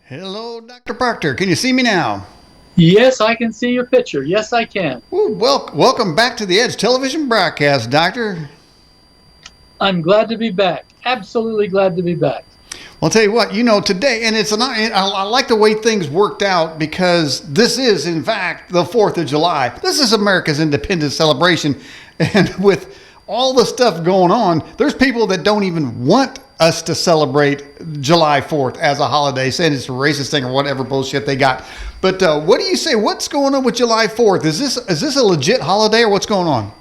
Hello, Dr. Proctor. Can you see me now? Yes, I can see your picture. Yes, I can. Ooh, welcome back to the Edge television broadcast, Doctor. I'm glad to be back. Absolutely glad to be back. Well, I'll tell you what, today, and I like the way things worked out because this is, in fact, the 4th of July. This is America's independence celebration. And with all the stuff going on, there's people that don't even want us to celebrate July 4th as a holiday, saying it's a racist thing or whatever bullshit they got. But what do you say? What's going on with July 4th? Is this a legit holiday or what's going on?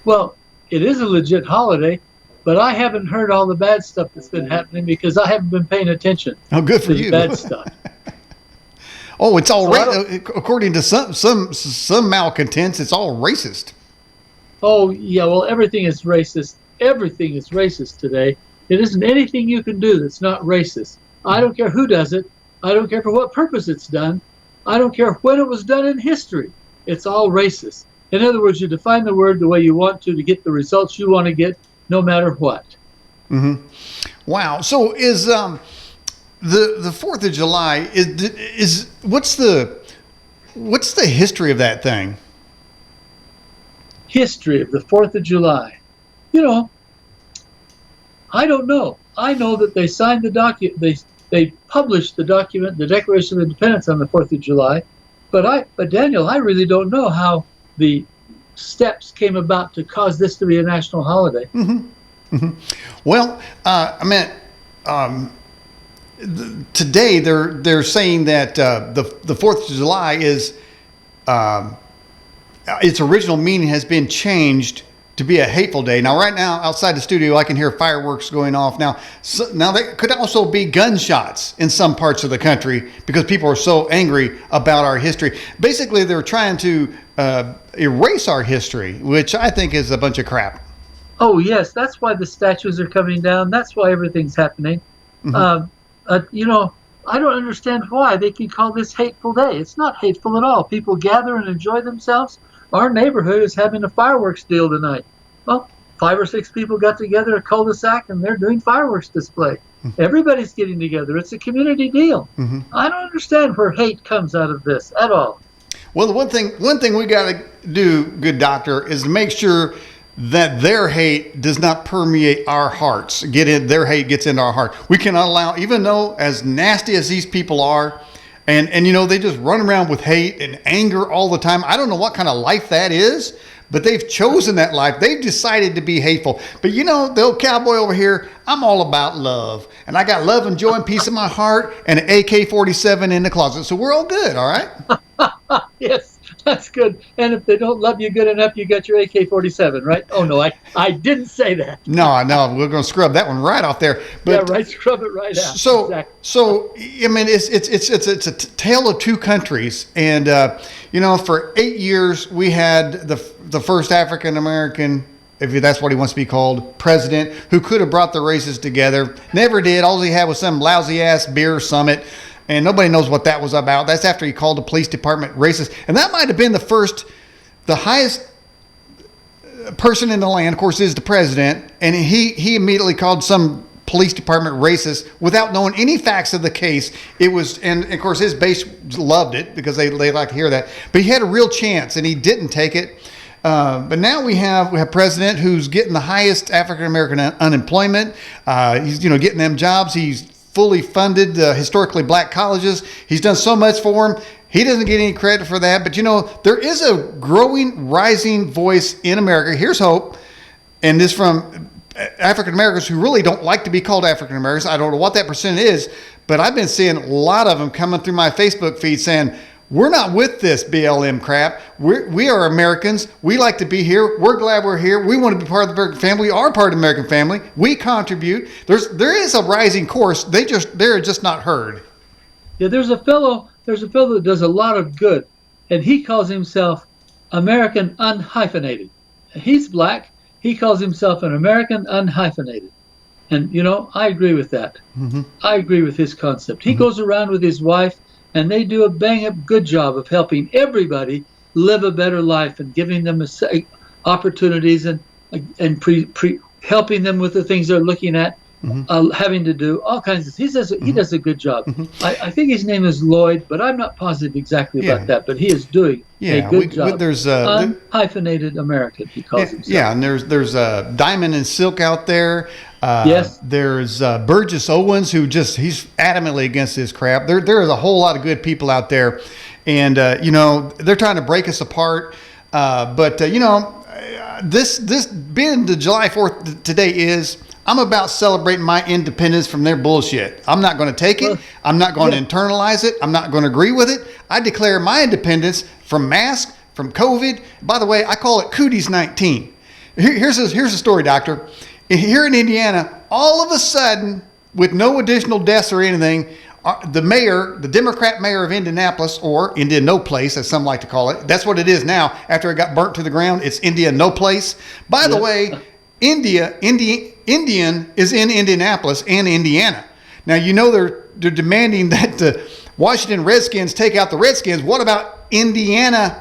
Well, it is a legit holiday, but I haven't heard all the bad stuff that's been happening because I haven't been paying attention. Oh, good for to you. The bad stuff. Oh, it's all according to some malcontents, it's all racist. Oh, yeah, well, everything is racist. Everything is racist today. It isn't anything you can do that's not racist. I don't care who does it. I don't care for what purpose it's done. I don't care when it was done in history. It's all racist. In other words, you define the word the way you want to get the results you want to get, no matter what. Mm-hmm. Wow. So is the 4th of July is what's the history of that thing? History of the 4th of July. I don't know. I know that they signed the document. They published the document, the Declaration of Independence, on the 4th of July. But Daniel, I really don't know how the steps came about to cause this to be a national holiday. Mm-hmm. Mm-hmm. Well, today they're saying that the 4th of July is its original meaning has been changed to be a hateful day. Now, right now, outside the studio, I can hear fireworks going off. Now there could also be gunshots in some parts of the country because people are so angry about our history. Basically, they're trying to erase our history, which I think is a bunch of crap. Oh, yes. That's why the statues are coming down. That's why everything's happening. Mm-hmm. I don't understand why they can call this hateful day. It's not hateful at all. People gather and enjoy themselves. Our neighborhood is having a fireworks deal tonight. Well, 5 or 6 people got together, a cul-de-sac, and they're doing fireworks display. Mm-hmm. Everybody's getting together. It's a community deal. Mm-hmm. I don't understand where hate comes out of this at all. Well, the one thing we got to do, good doctor, is to make sure that their hate does not permeate our hearts. Their hate gets into our heart. We cannot allow, even though as nasty as these people are, and they just run around with hate and anger all the time. I don't know what kind of life that is, but they've chosen that life. They've decided to be hateful. But the old cowboy over here, I'm all about love. And I got love and joy and peace in my heart and an AK-47 in the closet. So we're all good, all right? Yes. That's good. And if they don't love you good enough, you got your AK-47, right? Oh, no, I didn't say that. No, we're going to scrub that one right off there. But, yeah, right, scrub it right out. So I mean, it's a tale of two countries. And, for 8 years, we had the first African-American, if that's what he wants to be called, president, who could have brought the races together. Never did. All he had was some lousy-ass beer summit. And nobody knows what that was about. That's after he called the police department racist. And that might have been the highest person in the land, of course, is the president. And he immediately called some police department racist without knowing any facts of the case. And of course, his base loved it because they like to hear that. But he had a real chance and he didn't take it. But now we have a president who's getting the highest African-American unemployment. He's, getting them jobs. He's fully funded historically black colleges. He's done so much for them. He doesn't get any credit for that. But, there is a growing, rising voice in America. Here's hope. And this from African Americans who really don't like to be called African Americans. I don't know what that percent is, but I've been seeing a lot of them coming through my Facebook feed saying, we're not with this BLM crap. We are Americans. We like to be here. We're glad we're here. We want to be part of the American family. We are part of the American family. We contribute. There is a rising course. They're just not heard. Yeah, there's a fellow that does a lot of good, and he calls himself American Unhyphenated. He's black. He calls himself an American Unhyphenated. And, I agree with that. Mm-hmm. I agree with his concept. He goes around with his wife, and they do a bang-up good job of helping everybody live a better life and giving them opportunities and helping them with the things they're looking at having to do all kinds of. He does a good job. I think his name is Lloyd, but I'm not positive exactly about that. But he is doing a good job. There's unhyphenated American. He calls himself. Yeah, and there's Diamond and Silk out there. Yes. There's Burgess Owens, who he's adamantly against this crap. There is a whole lot of good people out there, and they're trying to break us apart. But this being the July 4th today is. I'm about celebrating my independence from their bullshit. I'm not going to take it. I'm not going to internalize it. I'm not going to agree with it. I declare my independence from masks, from COVID. By the way, I call it Cooties 19. Here's a story, Doctor. Here in Indiana, all of a sudden, with no additional deaths or anything, the Democrat mayor of Indianapolis, or India No Place, as some like to call it, that's what it is now. After it got burnt to the ground, it's India No Place. By the way, Indian is in Indianapolis and Indiana. Now, they're demanding that the Washington Redskins take out the Redskins. What about Indianapolis?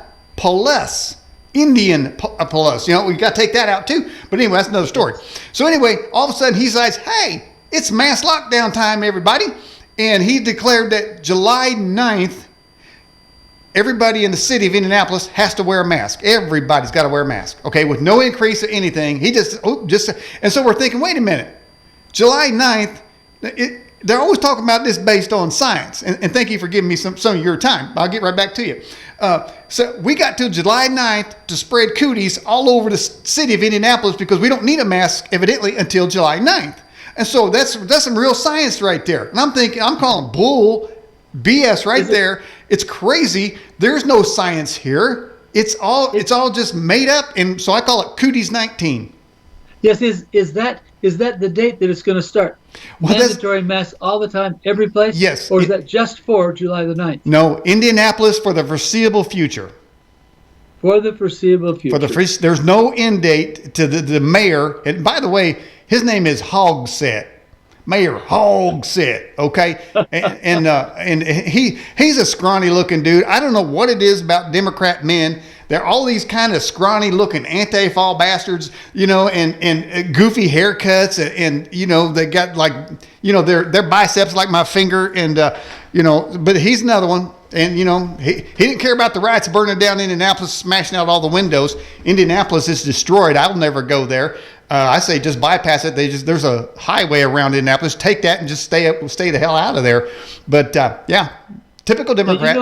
Indianapolis. We got to take that out too. But anyway, that's another story. So anyway, all of a sudden he says, hey, it's mass lockdown time, everybody. And he declared that July 9th, everybody in the city of Indianapolis has to wear a mask. Everybody's got to wear a mask, okay, with no increase of anything. And so we're thinking, wait a minute, July 9th, they're always talking about this based on science. And thank you for giving me some of your time. I'll get right back to you. So we got till July 9th to spread cooties all over the city of Indianapolis because we don't need a mask, evidently, until July 9th. And so that's some real science right there. And I'm calling bull BS right there. It's crazy. There's no science here. It's all just made up, and so I call it Cooties 19. Yes, is that the date that it's going to start? Mandatory masks all the time, every place? Yes. Or is that just for July the 9th? No, Indianapolis for the foreseeable future. For the foreseeable future. There's no end date to the mayor. And by the way, his name is Hogsett. Mayor Hogsett, okay, and he's a scrawny looking dude. I don't know what it is about Democrat men. They're all these kind of scrawny looking AntiFall Bastards, and goofy haircuts, and they got their biceps like my finger, and but he's another one. And he didn't care about the riots burning down Indianapolis, smashing out all the windows. Indianapolis is destroyed. I'll never go there. I say just bypass it. There's a highway around Indianapolis. Take that and just stay the hell out of there. But typical Democrat.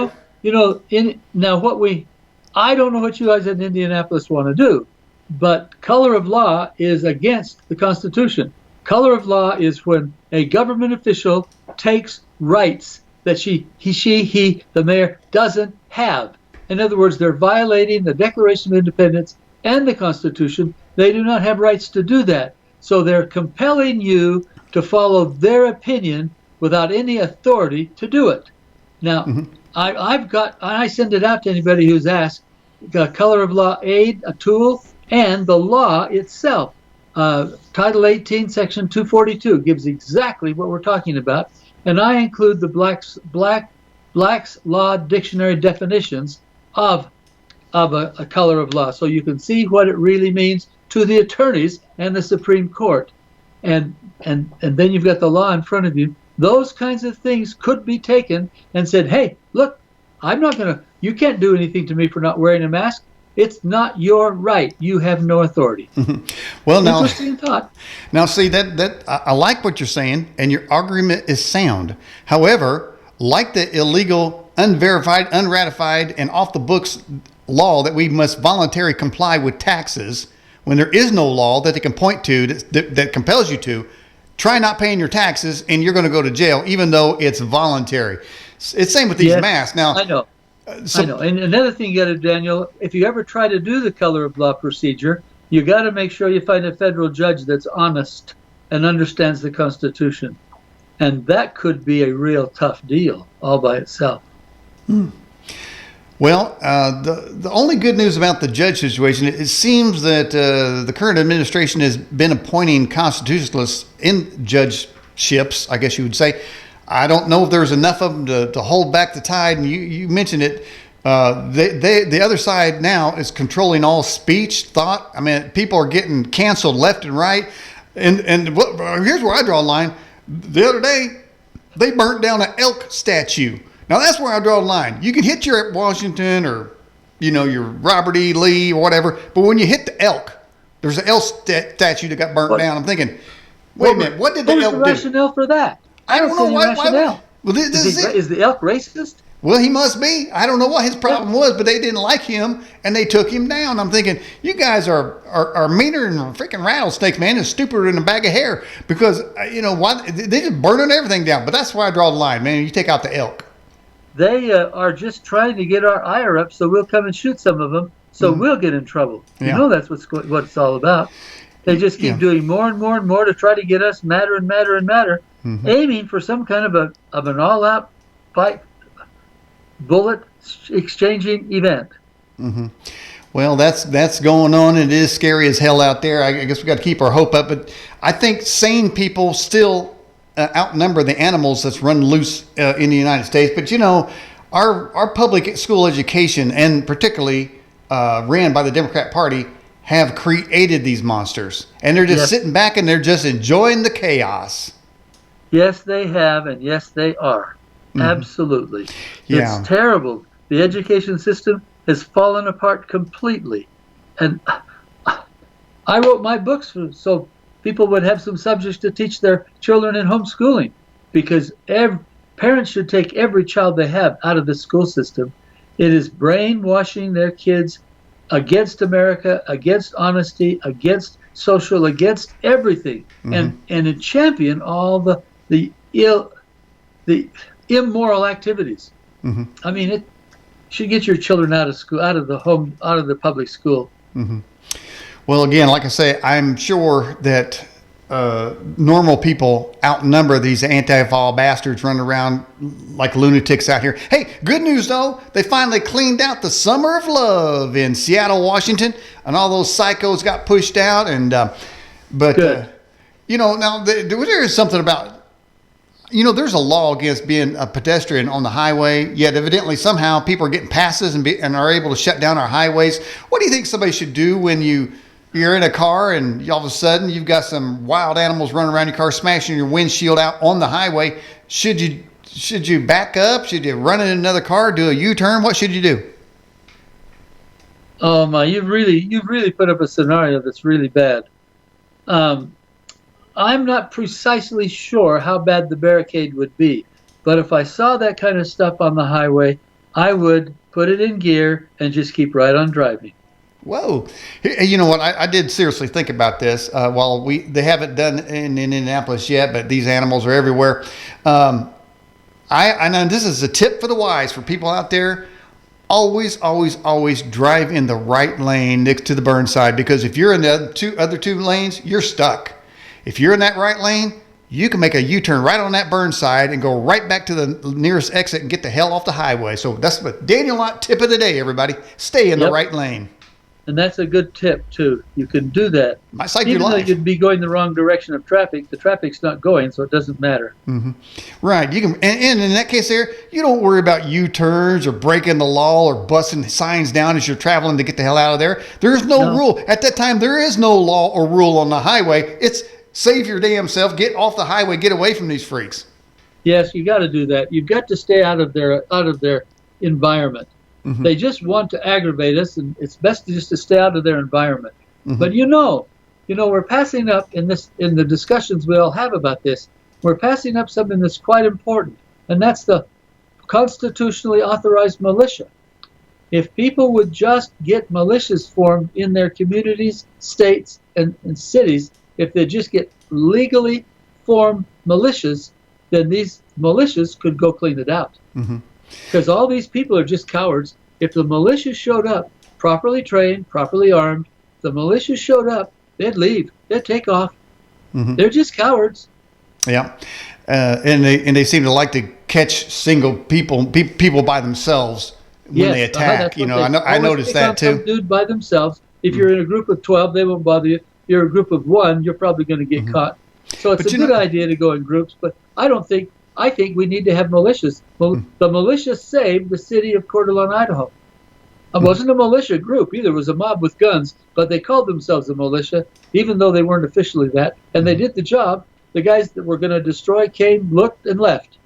I don't know what you guys in Indianapolis want to do, but color of law is against the Constitution. Color of law is when a government official takes rights that he, the mayor, doesn't have. In other words, they're violating the Declaration of Independence and the Constitution. They do not have rights to do that. So they're compelling you to follow their opinion without any authority to do it. Now, I send it out to anybody who's asked, color of law aid, a tool, and the law itself. Title 18, Section 242 gives exactly what we're talking about. And I include the Black's Law Dictionary definitions of a color of law, so you can see what it really means to the attorneys and the Supreme Court. And then you've got the law in front of you. Those kinds of things could be taken and said, hey, look, you can't do anything to me for not wearing a mask. It's not your right. You have no authority. Well, now, interesting thought. Now, see that I like what you're saying, and your argument is sound. However, like the illegal, unverified, unratified, and off the books law that we must voluntarily comply with taxes, when there is no law that they can point to that compels you to, try not paying your taxes, and you're going to go to jail, even though it's voluntary. It's same with these masks. Now, I know. I know. And another thing you got to do, Daniel, if you ever try to do the color of law procedure, you got to make sure you find a federal judge that's honest and understands the Constitution. And that could be a real tough deal all by itself. Well, the only good news about the judge situation, it seems that the current administration has been appointing constitutionalists in judgeships, I guess you would say. I don't know if there's enough of them to hold back the tide. And you mentioned it. The other side now is controlling all speech, thought. I mean, people are getting canceled left and right. And here's where I draw a line. The other day, they burnt down an elk statue. Now that's where I draw the line. You can hit your Washington or, your Robert E. Lee or whatever, but when you hit the elk, there's an elk statue that got burnt down. I'm thinking, wait a minute, what did the elk do? What's the rationale for that? I don't know why. Well, is the elk racist? Well, he must be. I don't know what his problem was, but they didn't like him, and they took him down. I'm thinking, you guys are meaner than freaking rattlesnakes, man, and stupider than a bag of hair. Because, why they just burning everything down. But that's why I draw the line, man. You take out the elk. They are just trying to get our ire up so we'll come and shoot some of them, so we'll get in trouble. Yeah. That's what it's all about. They just keep doing more and more and more to try to get us madder and madder and madder, aiming for some kind of an all-out fight, bullet exchanging event. Well, that's going on. It is scary as hell out there. I guess we got to keep our hope up. But I think sane people still outnumber the animals that's run loose in the United States. But our public school education, and particularly ran by the Democrat Party, have created these monsters, and they're just sitting back and they're just enjoying the chaos. Yes, they have, and yes, they are. Absolutely. Yeah. It's terrible. The education system has fallen apart completely. And I wrote my books so people would have some subjects to teach their children in homeschooling, because parents should take every child they have out of the school system. It is brainwashing their kids against America, against honesty, against social, against everything, and it champion all the immoral activities. I mean, it should get your children out of school, out of the public school. Well, again, like I say, I'm sure that normal people outnumber these AntiFall bastards running around like lunatics out here. Hey, good news though, they finally cleaned out the Summer of Love in Seattle, Washington, and all those psychos got pushed out. And now there is something about. There's a law against being a pedestrian on the highway, yet evidently somehow people are getting passes and are able to shut down our highways. What do you think somebody should do when you're in a car and all of a sudden you've got some wild animals running around your car, smashing your windshield out on the highway? Should you back up? Should you run in another car, do a U-turn? What should you do? Oh my, you've really put up a scenario that's really bad. I'm not precisely sure how bad the barricade would be, but if I saw that kind of stuff on the highway, I would put it in gear and just keep right on driving. Whoa. You know what? I did seriously think about this. They haven't done in Indianapolis yet, but these animals are everywhere. I know this is a tip for the wise for people out there. Always, always, always drive in the right lane next to the burn side, because if you're in the other two lanes, you're stuck. If you're in that right lane, you can make a U-turn right on that burn side and go right back to the nearest exit and get the hell off the highway. So that's the Daniel Lott tip of the day, everybody. Stay in the right lane. And that's a good tip, too. You can do that. Might save your life. Even though you'd be going the wrong direction of traffic, the traffic's not going, so it doesn't matter. Right. You can, and in that case there, you don't worry about U-turns or breaking the law or busting signs down as you're traveling to get the hell out of there. There's no rule. At that time, there is no law or rule on the highway. It's save your damn self, get off the highway, get away from these freaks. Yes, you got to do that. You've got to stay out of their environment. They just want to aggravate us, and it's best just to stay out of their environment. But we're passing up in the discussions we all have about this. We're passing up something that's quite important, and that's the constitutionally authorized militia. If people would just get militias formed in their communities, states, and cities, if they just get legally formed militias, then these militias could go clean it out. Because all these people are just cowards. If the militia showed up, properly trained, properly armed, the militia showed up, they'd leave. They'd take off. They're just cowards. Yeah. And they seem to like to catch single people by themselves when they attack. I noticed that too. Some dude by themselves. If you're in a group of 12, they won't bother you. If you're a group of 1, you're probably going to get caught. So it's a good idea to go in groups, but I think we need to have militias. The militia saved the city of Coeur d'Alene, Idaho. It wasn't a militia group either. It was a mob with guns, but they called themselves a militia, even though they weren't officially that. And they did the job. The guys that were going to destroy came, looked, and left.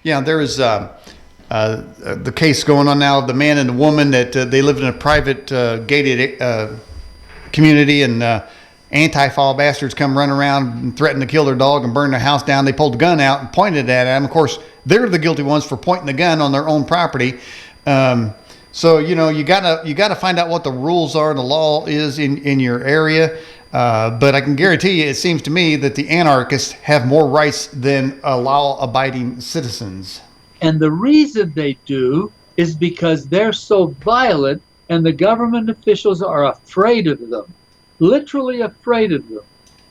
Yeah, there is the case going on now of the man and the woman that they lived in a private gated community, and AntiFall Bastards come run around and threaten to kill their dog and burn their house down. They pulled the gun out and pointed it at them. Of course, they're the guilty ones for pointing the gun on their own property. So you gotta find out what the rules are, the law is in your area. But I can guarantee you, it seems to me that the anarchists have more rights than law-abiding citizens. And the reason they do is because they're so violent, and the government officials are afraid of them, literally afraid of them.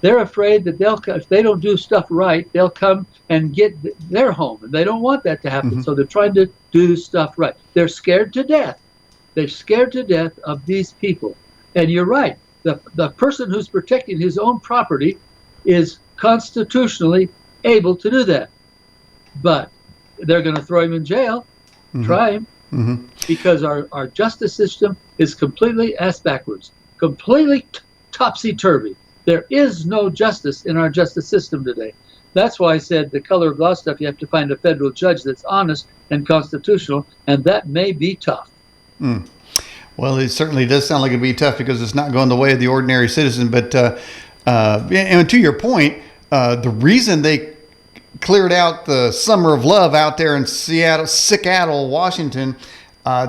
They're afraid that if they don't do stuff right, they'll come and get their home, and they don't want that to happen. So they're trying to do stuff right. They're scared to death. They're scared to death of these people. And you're right. The person who's protecting his own property is constitutionally able to do that. But they're going to throw him in jail, try him, because our justice system is completely ass backwards, completely topsy-turvy. There is no justice in our justice system today. That's why I said the color of law stuff, you have to find a federal judge that's honest and constitutional, and that may be tough. Well, it certainly does sound like it'd be tough because it's not going the way of the ordinary citizen. But and to your point, the reason they cleared out the Summer of Love out there in Seattle, Washington,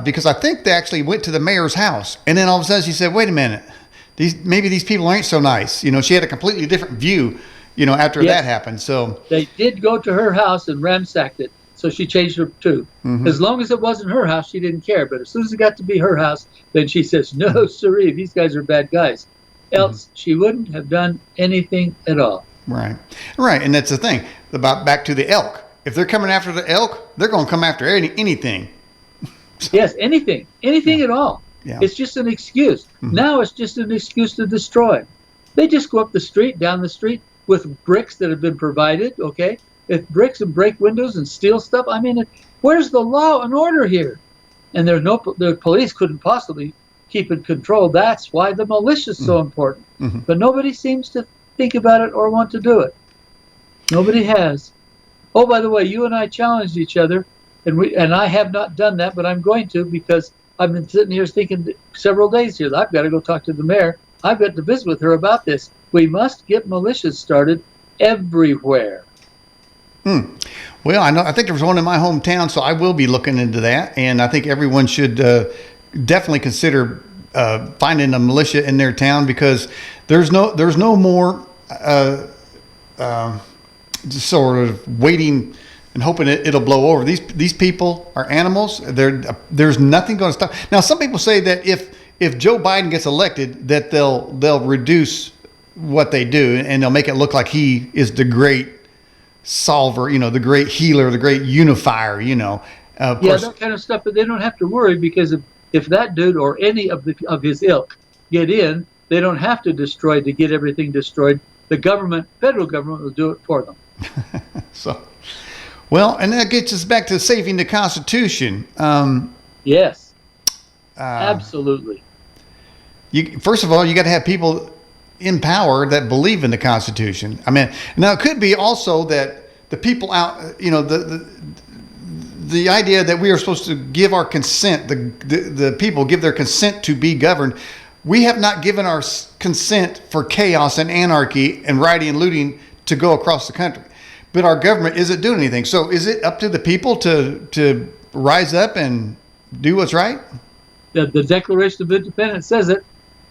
because I think they actually went to the mayor's house, and then all of a sudden she said, "Wait a minute, maybe these people aren't so nice." She had a completely different view, after that happened. So they did go to her house and ransacked it. So she changed her tune. As long as it wasn't her house, she didn't care. But as soon as it got to be her house, then she says, "No, sirree, these guys are bad guys." Else she wouldn't have done anything at all. Right. And that's the thing about back to the elk. If they're coming after the elk, they're going to come after anything. Yes, anything at all. Yeah. It's just an excuse. Now it's just an excuse to destroy. They just go up the street, down the street with bricks that have been provided. Okay. If bricks and break windows and steal stuff, I mean, where's the law and order here? And the police couldn't possibly keep in control. That's why the militia is so important. But nobody seems to think about it or want to do it. Nobody has. Oh, by the way, you and I challenged each other, and I have not done that, but I'm going to, because I've been sitting here thinking several days here that I've got to go talk to the mayor. I've got to visit with her about this. We must get militias started everywhere. Well, I think there's one in my hometown, so I will be looking into that, and I think everyone should definitely consider finding a militia in their town, because there's no more just sort of waiting and hoping it'll blow over. These people are animals. There's nothing going to stop. Now, some people say that if Joe Biden gets elected, that they'll reduce what they do, and they'll make it look like he is the great solver, the great healer, the great unifier, Of course, that kind of stuff. But they don't have to worry, because if that dude or any of his ilk get in, they don't have to destroy to get everything destroyed. The federal government will do it for them. Well, and that gets us back to saving the Constitution. Yes, absolutely. First of all, you got to have people in power that believe in the Constitution. I mean, now it could be also that the people out, the idea that we are supposed to give our consent, the people give their consent to be governed. We have not given our consent for chaos and anarchy and rioting and looting to go across the country. But our government isn't doing anything. So is it up to the people to rise up and do what's right? The Declaration of Independence says it.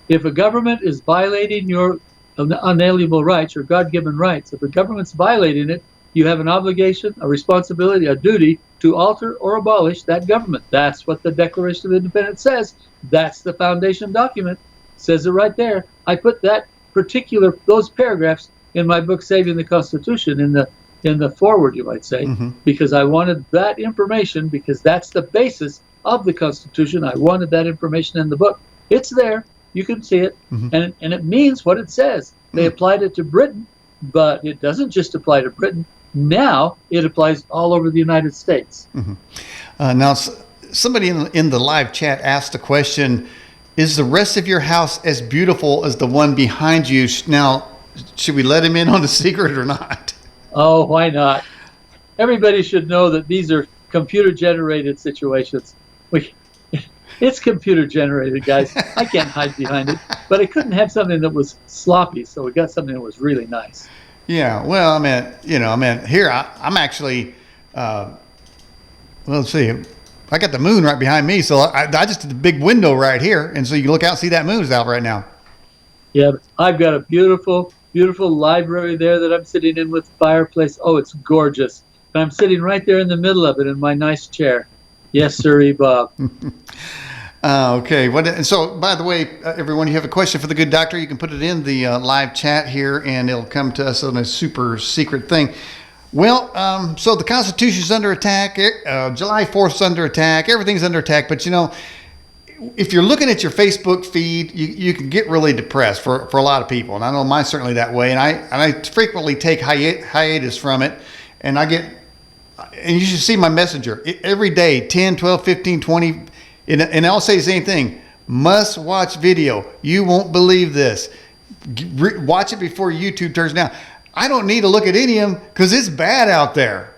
If a government is violating your unalienable rights, your God-given rights, if a government's violating it, you have an obligation, a responsibility, a duty to alter or abolish that government. That's what the Declaration of Independence says. That's the foundation document. It says it right there. I put those paragraphs in my book, Saving the Constitution, in the foreword, you might say, because I wanted that information, because that's the basis of the Constitution. I wanted that information in the book. It's there. You can see it, and it means what it says. They applied it to Britain, but it doesn't just apply to Britain. Now it applies all over the United States. Now, somebody in the live chat asked the question, is the rest of your house as beautiful as the one behind you? Now, should we let him in on the secret or not? Oh, why not? Everybody should know that these are computer-generated situations. It's computer-generated, guys. I can't hide behind it. But I couldn't have something that was sloppy, so we got something that was really nice. Yeah, well, here I'm actually, well, let's see. I got the moon right behind me, so I just did the big window right here, and so you can look out and see that moon's out right now. Yeah, I've got a beautiful, beautiful library there that I'm sitting in with fireplace. Oh, it's gorgeous. And I'm sitting right there in the middle of it in my nice chair. Yes, sirree, Bob. Okay. And so, by the way, everyone, you have a question for the good doctor, you can put it in the live chat here, and it'll come to us on a super secret thing. Well, so the Constitution's under attack. July 4th's under attack. Everything's under attack. But, if you're looking at your Facebook feed, you can get really depressed for a lot of people. And I know mine's certainly that way. And I frequently take hiatus from it. And and you should see my messenger. Every day, 10, 12, 15, 20. And I'll say the same thing. Must watch video. You won't believe this. Watch it before YouTube turns down. I don't need to look at any of them because it's bad out there.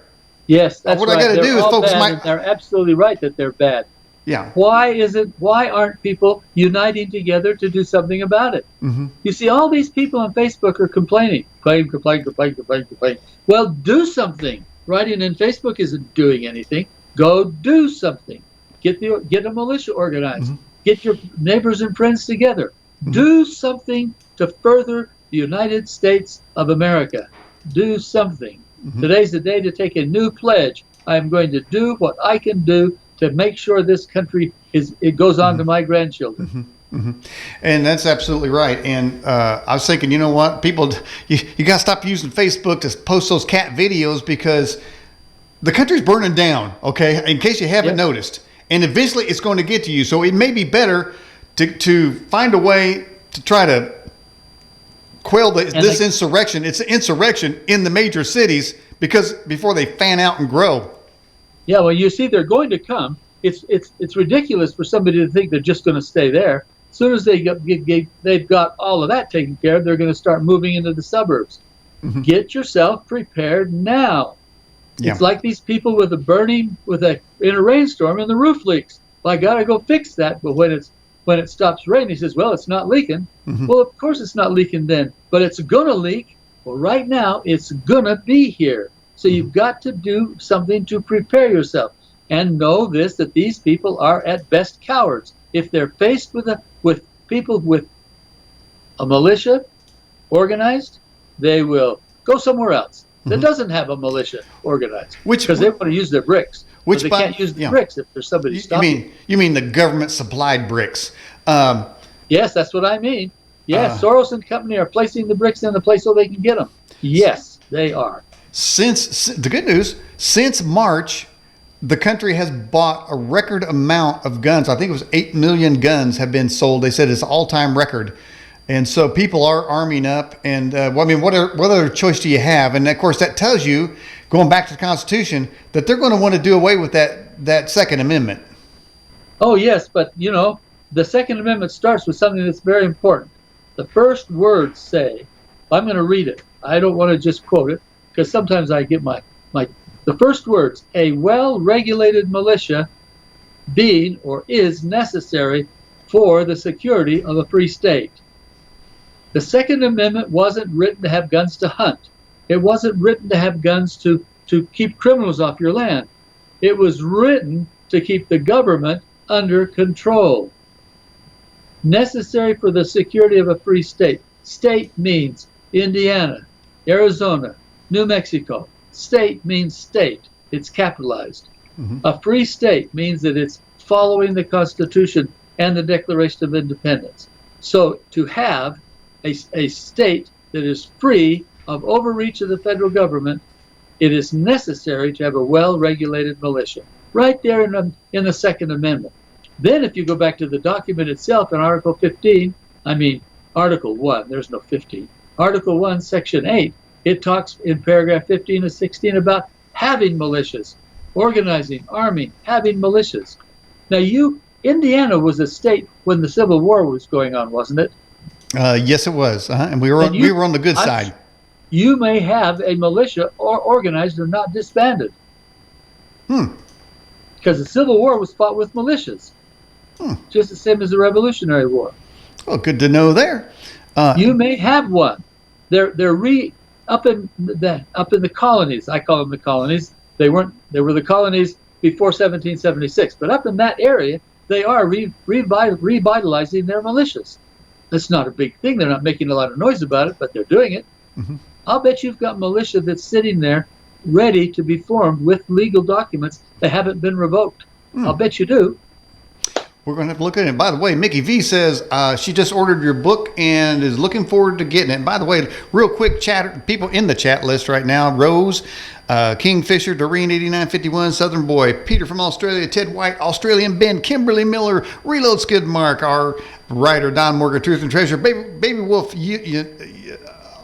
Yes, that's what right. I got to do is focus They're absolutely right that they're bad. Yeah. Why aren't people uniting together to do something about it? Mm-hmm. You see, all these people on Facebook are complaining. Complain. Well, do something. Writing in Facebook isn't doing anything. Go do something. Get a militia organized. Mm-hmm. Get your neighbors and friends together. Mm-hmm. Do something to further the United States of America. Do something. Mm-hmm. Today's the day to take a new pledge. I am going to do what I can do to make sure this country it goes on to my grandchildren. Mm-hmm. Mm-hmm. And that's absolutely right. And I was thinking, you know what, people, you got to stop using Facebook to post those cat videos because the country's burning down. Okay, in case you haven't noticed, and eventually it's going to get to you. So it may be better to find a way to try to quell this insurrection. It's an insurrection in the major cities before they fan out and grow. Yeah, well, you see, they're going to come. It's ridiculous for somebody to think they're just going to stay there. As soon as they've got all of that taken care of, they're going to start moving into the suburbs. Mm-hmm. Get yourself prepared now. Yeah. It's like these people in a rainstorm and the roof leaks. Well, I got to go fix that. But when it stops raining, he says, well, it's not leaking. Mm-hmm. Well, of course it's not leaking then, but it's going to leak. Well, right now it's going to be here. So you've got to do something to prepare yourself and know that these people are at best cowards. If they're faced with people with a militia organized, they will go somewhere else that doesn't have a militia organized because they want to use their bricks. They can't use the bricks if there's somebody stopping. You mean the government supplied bricks? Yes, that's what I mean. Yes, Soros and company are placing the bricks in the place so they can get them. Yes, they are. The good news, since March, the country has bought a record amount of guns. I think it was 8 million guns have been sold. They said it's an all-time record. And so people are arming up. And what other choice do you have? And of course, that tells you, going back to the Constitution, that they're going to want to do away with that Second Amendment. Oh, yes. But, the Second Amendment starts with something that's very important. The first words say, I'm going to read it. I don't want to just quote it because sometimes I get the first words, a well-regulated militia being or is necessary for the security of a free state. The Second Amendment wasn't written to have guns to hunt. It wasn't written to have guns to keep criminals off your land. It was written to keep the government under control. Necessary for the security of a free state. State means Indiana, Arizona, New Mexico. State means state. It's capitalized. Mm-hmm. A free state means that it's following the Constitution and the Declaration of Independence. So to have a state that is free of overreach of the federal government, it is necessary to have a well-regulated militia. Right there in the Second Amendment. Then if you go back to the document itself in Article 1, there's no 15. Article 1, Section 8, it talks in paragraph 15 and 16 about having militias, organizing, arming, having militias. Now, Indiana was a state when the Civil War was going on, wasn't it? Yes, it was. And we were on the good side. You may have a militia organized and not disbanded. Because the Civil War was fought with militias, just the same as the Revolutionary War. Oh, good to know there. You may have one. They're up in the colonies. I call them the colonies. They were the colonies before 1776, but up in that area, they are revitalizing their militias. That's not a big thing. They're not making a lot of noise about it, but they're doing it. I'll bet you've got militia that's sitting there ready to be formed with legal documents that haven't been revoked. I'll bet you do. We're going to have to look at it. By the way, Mickey V says she just ordered your book and is looking forward to getting it. And by the way, real quick chat, people in the chat list right now: Rose, Kingfisher, Doreen 8951, Southern Boy, Peter from Australia, Ted White, Australian Ben, Kimberly Miller, Reload Skid Mark, our writer Don Morgan, Truth and Treasure, Baby Wolf,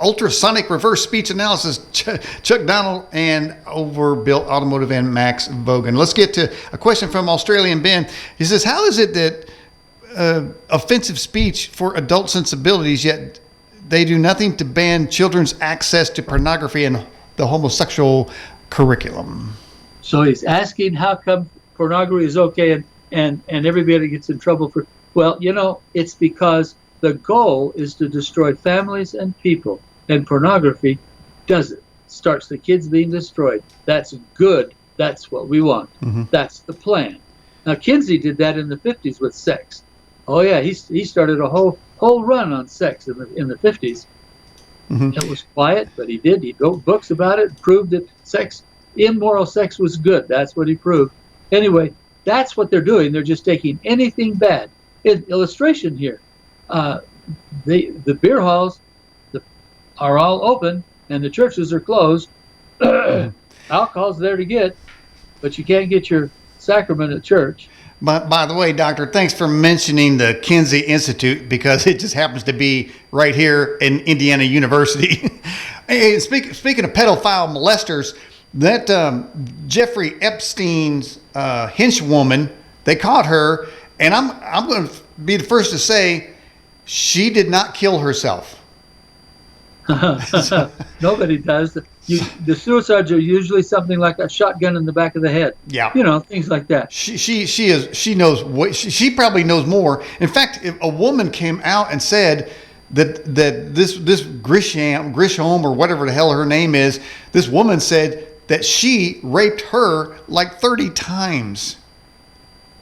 Ultrasonic Reverse Speech Analysis, Chuck Donald, and Overbuilt Automotive, and Max Vogan. Let's get to a question from Australian Ben. He says, how is it that offensive speech for adult sensibilities, yet they do nothing to ban children's access to pornography and the homosexual curriculum? So he's asking how come pornography is okay and everybody gets in trouble for, well, it's because the goal is to destroy families and people. And pornography does it. Starts the kids being destroyed. That's good. That's what we want. That's the plan. Now, Kinsey did that in the 50s with sex. Oh, yeah, he started a whole run on sex in the 50s. It was quiet, but he did. He wrote books about it, proved that immoral sex was good. That's what he proved. Anyway, that's what they're doing. They're just taking anything bad. Illustration here. The beer halls are all open and the churches are closed. Alcohol's there to get, but you can't get your sacrament at church. By the way, Doctor, thanks for mentioning the Kinsey Institute, because it just happens to be right here in Indiana University. Hey, speaking of pedophile molesters, that Jeffrey Epstein's henchwoman, they caught her, and I'm going to be the first to say she did not kill herself. Nobody does. The suicides are usually something like a shotgun in the back of the head. Yeah, things like that. She knows what she probably knows more. In fact, if a woman came out and said that this Grisham or whatever the hell her name is, this woman said that she raped her like 30 times.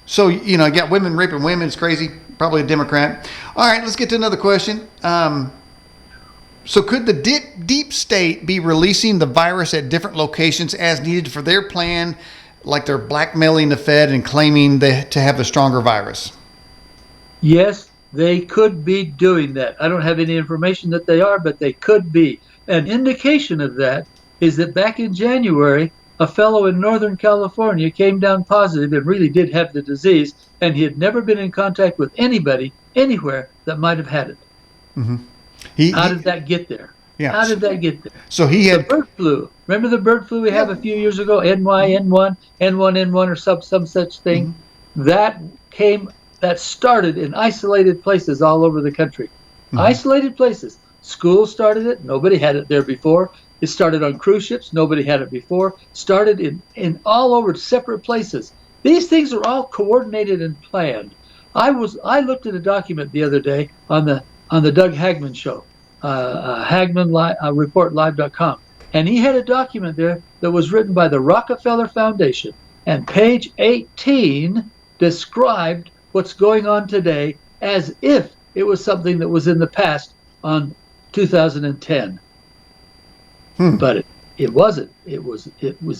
So you got women raping women. It's crazy. Probably a Democrat. All right, let's get to another question. So could the deep state be releasing the virus at different locations as needed for their plan, like they're blackmailing the Fed and claiming to have the stronger virus? Yes, they could be doing that. I don't have any information that they are, but they could be. An indication of that is that back in January, a fellow in Northern California came down positive and really did have the disease, and he had never been in contact with anybody anywhere that might have had it. How did that get there? Yeah. How did that get there? So he had the bird flu. Remember the bird flu we had a few years ago? N1, N1, or some such thing. That started in isolated places all over the country. Isolated places. Schools started it. Nobody had it there before. It started on cruise ships. Nobody had it before. Started in all over separate places. These things are all coordinated and planned. I looked at a document the other day on the Doug Hagman show, HagmanReportLive.com, and he had a document there that was written by the Rockefeller Foundation, and page 18 described what's going on today as if it was something that was in the past on 2010. But it wasn't. It was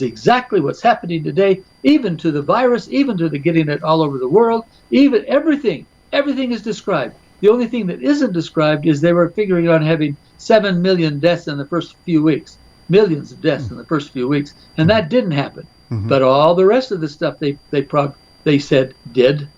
exactly what's happening today, even to the virus, even to the getting it all over the world, even everything is described. The only thing that isn't described is they were figuring on having 7 million deaths in the first few weeks, millions of deaths in the first few weeks, and that didn't happen. But all the rest of the stuff they said did.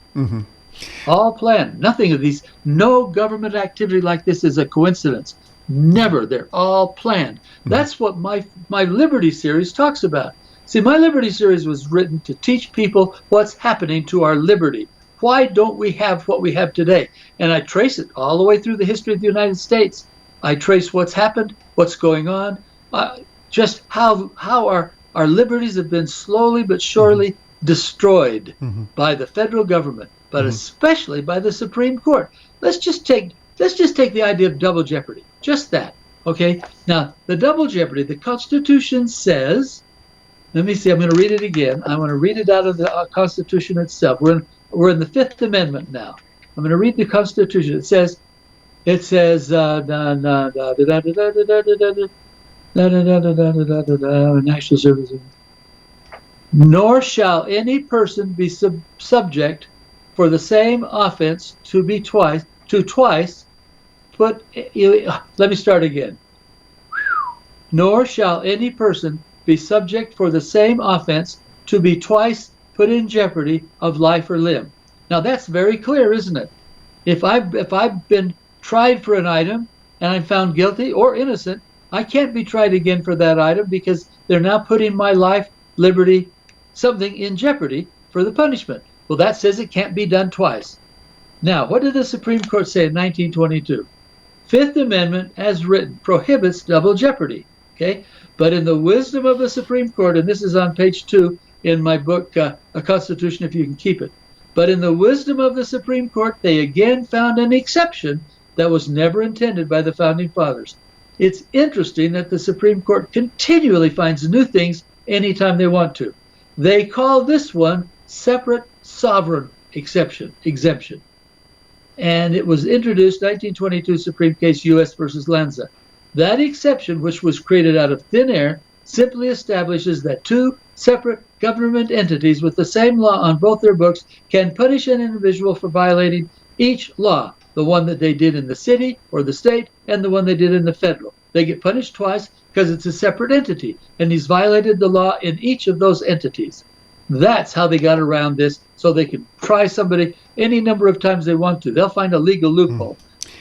All planned. Nothing of these. No government activity like this is a coincidence. Never. They're all planned. That's what my Liberty series talks about. See, my liberty series was written to teach people what's happening to our liberty. Why don't we have what we have today? And I trace it all the way through the history of the United States. I trace what's happened, what's going on, just how our liberties have been slowly but surely destroyed by the federal government, but especially by the Supreme Court. Let's just take the idea of double jeopardy. Just that. Okay? Now, the double jeopardy, the Constitution says, let me see, I'm going to read it again. I want to read it out of the Constitution itself. We're in the Fifth Amendment now. I'm going to read the Constitution. It says, national service. Nor shall any person be subject for the same offense to twice put. Let me start again. Nor shall any person be subject for the same offense to be twice put in jeopardy of life or limb. Now that's very clear, isn't it? If I've been tried for an item and I'm found guilty or innocent, I can't be tried again for that item because they're now putting my life, liberty, something in jeopardy for the punishment. Well, that says it can't be done twice. Now, what did the Supreme Court say in 1922? Fifth Amendment, as written, prohibits double jeopardy. Okay, but in the wisdom of the Supreme Court, and this is on page 2 in my book, A Constitution If You Can Keep It. But in the wisdom of the Supreme Court, they again found an exception that was never intended by the Founding Fathers. It's interesting that the Supreme Court continually finds new things anytime they want to. They call this one separate sovereign exemption. And it was introduced 1922 Supreme Case U.S. versus Lanza. That exception, which was created out of thin air, simply establishes that two separate government entities with the same law on both their books can punish an individual for violating each law, the one that they did in the city or the state and the one they did in the federal. They get punished twice because it's a separate entity, and he's violated the law in each of those entities. That's how they got around this, so they can try somebody any number of times they want to. They'll find a legal loophole.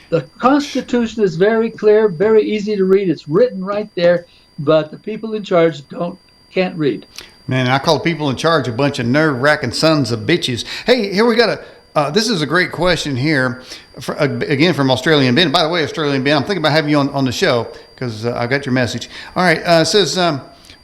The Constitution is very clear, very easy to read. It's written right there, but the people in charge can't read. Man, I call people in charge a bunch of nerve-wracking sons of bitches. Hey, here we got this is a great question here, again from Australian Ben. By the way, Australian Ben, I'm thinking about having you on the show because I got your message. All right, it says,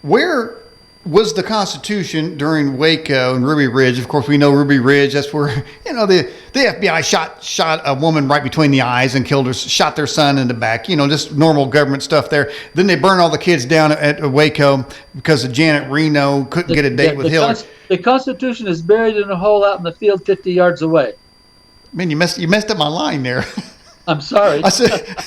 where was the Constitution during Waco and Ruby Ridge? Of course, we know Ruby Ridge. That's where the FBI shot a woman right between the eyes and killed her, shot their son in the back. Just normal government stuff there. Then they burned all the kids down at Waco because of Janet Reno couldn't get a date with Hillary. The Constitution is buried in a hole out in the field 50 yards away. Man, you messed up my line there. I'm sorry. I said,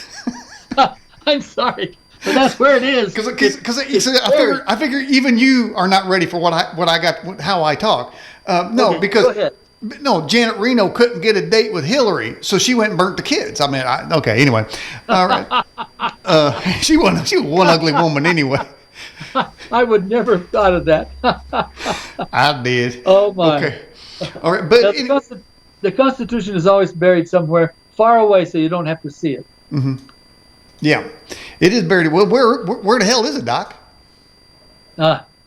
I'm sorry. But that's where it is. Because I figure even you are not ready for what I got, how I talk. No, okay, because go ahead. No, Janet Reno couldn't get a date with Hillary, so she went and burnt the kids. I mean, okay, anyway, all right. She was one ugly woman anyway. I would never have thought of that. I did. Oh my. Okay. All right, but the Constitution is always buried somewhere far away, so you don't have to see it. Mm-hmm. Yeah, it is buried. Well, where the hell is it, Doc?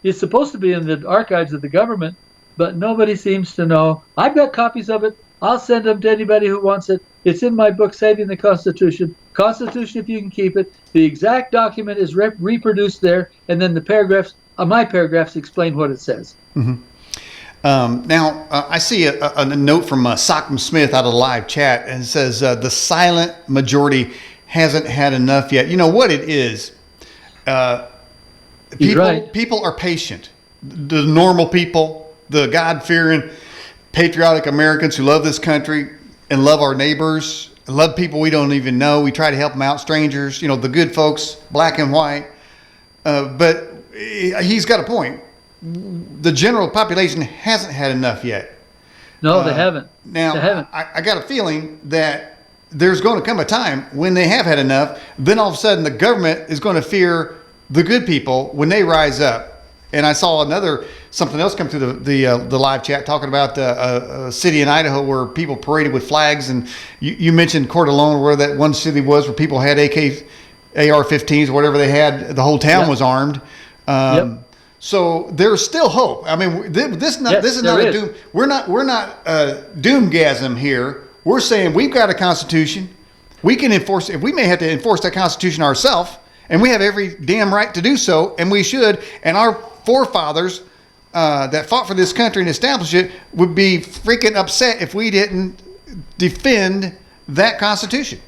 It's supposed to be in the archives of the government, but nobody seems to know. I've got copies of it. I'll send them to anybody who wants it. It's in my book, Saving the Constitution. Constitution, if you can keep it. The exact document is reproduced there, and then the paragraphs, my paragraphs, explain what it says. Mm-hmm. Now, I see a note from Sockman Smith out of the live chat, and it says, the silent majority hasn't had enough yet. You know what it is? People are patient. The normal people, the God-fearing, patriotic Americans who love this country and love our neighbors, love people we don't even know. We try to help them out, strangers, the good folks, black and white. But he's got a point. The general population hasn't had enough yet. No, they haven't. Now, they haven't. I got a feeling that there's going to come a time when they have had enough. Then all of a sudden, the government is going to fear the good people when they rise up. And I saw something else come through the live chat talking about a city in Idaho where people paraded with flags. And you mentioned Coeur d'Alene, where that one city was where people had AR-15s, whatever they had. The whole town was armed. Yep. So there's still hope. I mean, this is not a doom. We're not doomgasm here. We're saying we've got a constitution. We can enforce it. We may have to enforce that constitution ourselves, and we have every damn right to do so, and we should. And our forefathers that fought for this country and established it would be freaking upset if we didn't defend that constitution.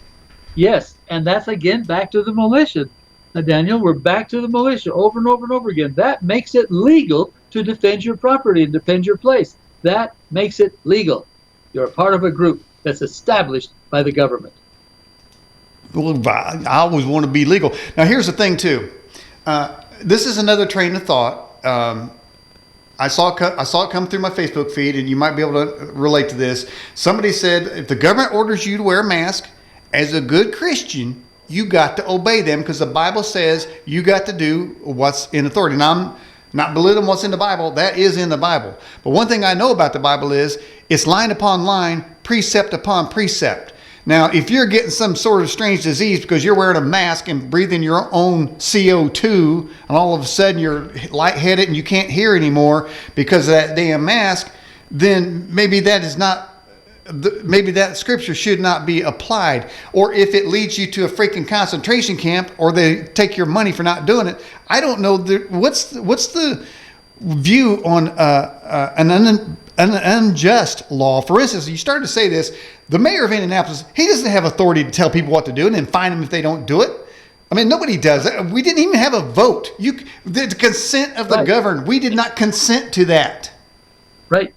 Yes, and that's again back to the militia. Daniel, we're back to the militia over and over and over again. That makes it legal to defend your property and defend your place. That makes it legal. You're a part of a group that's established by the government. Well, I always want to be legal. Now, here's the thing, too. This is another train of thought. I saw it come through my Facebook feed, and you might be able to relate to this. Somebody said, if the government orders you to wear a mask, as a good Christian, you got to obey them because the Bible says you got to do what's in authority. Now, I'm not belittling what's in the Bible. That is in the Bible. But one thing I know about the Bible is it's line upon line, precept upon precept. Now, if you're getting some sort of strange disease because you're wearing a mask and breathing your own CO2, and all of a sudden you're lightheaded and you can't hear anymore because of that damn mask, then maybe that is not. Maybe that scripture should not be applied. Or if it leads you to a freaking concentration camp, or they take your money for not doing it, I don't know. What's the view on an unjust law? For instance, you started to say this. The mayor of Indianapolis, he doesn't have authority to tell people what to do and then fine them if they don't do it. I mean, nobody does that. We didn't even have a vote. The consent of the governed. We did not consent to that. Right.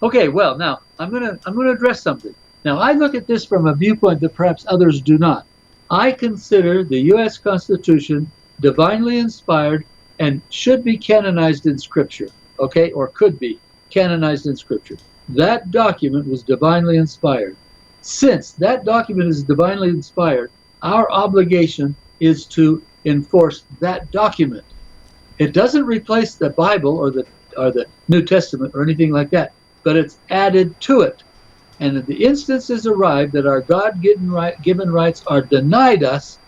Okay. Well, now I'm gonna address something. Now I look at this from a viewpoint that perhaps others do not. I consider the U.S. Constitution divinely inspired and should be canonized in Scripture. Okay, or could be canonized in Scripture. That document was divinely inspired. Since that document is divinely inspired, our obligation is to enforce that document. It doesn't replace the Bible or the New Testament or anything like that, but it's added to it. And if the instances arrive that our God-given rights are denied us,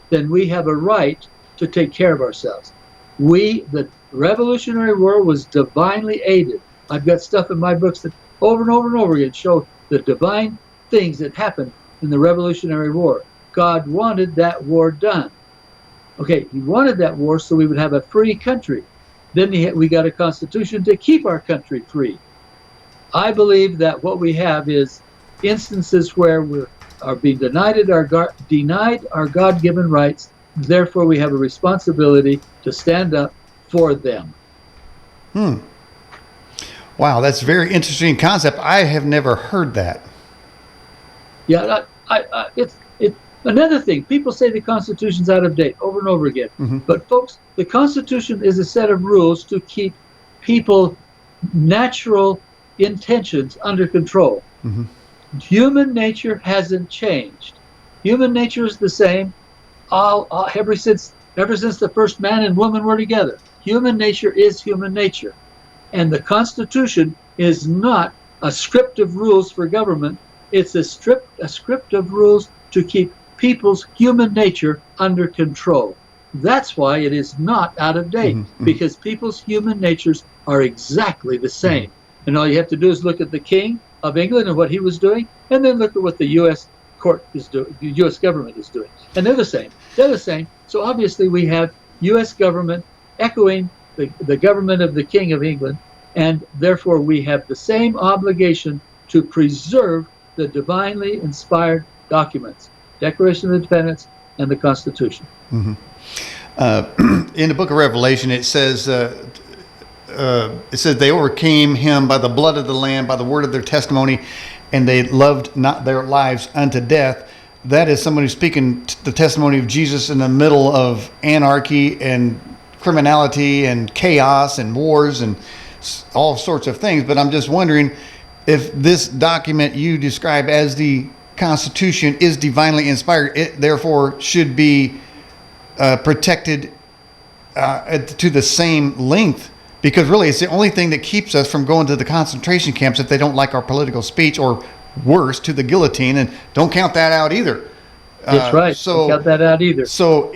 then we have a right to take care of ourselves. The Revolutionary War was divinely aided. I've got stuff in my books that over and over and over again show the divine things that happened in the Revolutionary War. God wanted that war done. Okay, he wanted that war so we would have a free country. Then we got a constitution to keep our country free. I believe that what we have is instances where we are being denied our God-given rights. Therefore, we have a responsibility to stand up for them. Wow, that's a very interesting concept. I have never heard that. Yeah, it's another thing. People say the Constitution's out of date over and over again. Mm-hmm. But folks, the Constitution is a set of rules to keep people natural intentions under control. Mm-hmm. Human nature hasn't changed. Human nature is the same ever since the first man and woman were together. Human nature is human nature. And the Constitution is not a script of rules for government. It's a script of rules to keep people's human nature under control. That's why it is not out of date, mm-hmm. because people's human natures are exactly the same. Mm-hmm. And all you have to do is look at the King of England and what he was doing, and then look at what the U.S. court is doing, the U.S. government is doing. And they're the same. They're the same. So obviously we have U.S. government echoing the government of the King of England, and therefore we have the same obligation to preserve the divinely inspired documents, Declaration of Independence and the Constitution. Mm-hmm. In the book of Revelation, it says they overcame him by the blood of the Lamb, by the word of their testimony, and they loved not their lives unto death. That is someone who's speaking the testimony of Jesus in the middle of anarchy and criminality and chaos and wars and all sorts of things. But I'm just wondering if this document you describe as the Constitution is divinely inspired, it therefore should be protected to the same length, because really it's the only thing that keeps us from going to the concentration camps if they don't like our political speech, or worse, to the guillotine, and don't count that out either. That's right. So don't count that out either. So